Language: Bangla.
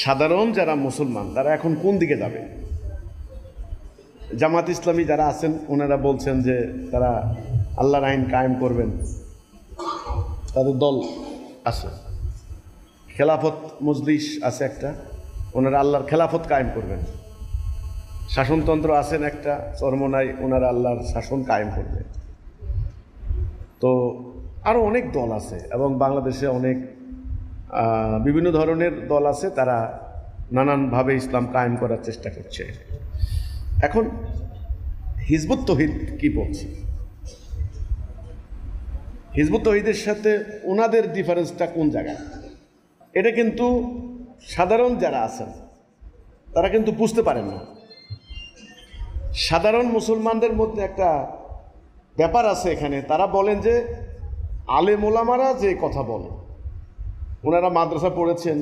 সাধারণ যারা মুসলমান তারা এখন কোন দিকে যাবে? জামাত ইসলামী যারা আছেন ওনারা বলছেন যে তারা আল্লাহর আইন কায়েম করবেন, তাদের দল আছে। খেলাফত মজলিস আছে একটা, ওনারা আল্লাহর খেলাফত কায়েম করবেন। শাসনতন্ত্র আছেন একটা চরমনাই, ওনারা আল্লাহর শাসন কায়েম করবে। তো আরও অনেক দল আছে এবং বাংলাদেশে অনেক বিভিন্ন ধরনের দল আছে, তারা নানানভাবে ইসলাম কায়েম করার চেষ্টা করছে। এখন হিজবুত তৌহিদ কি বলছে? হিজবুত তৌহিদের সাথে ওনাদের ডিফারেন্সটা কোন জায়গায়? এটা কিন্তু সাধারণ যারা আছেন তারা কিন্তু বুঝতে পারেন না। সাধারণ মুসলমানদের মধ্যে একটা ব্যাপার আছে এখানে, তারা বলেন যে আলেম ওলামারা যে কথা বলে, ওনারা মাদ্রাসা পড়েছেন,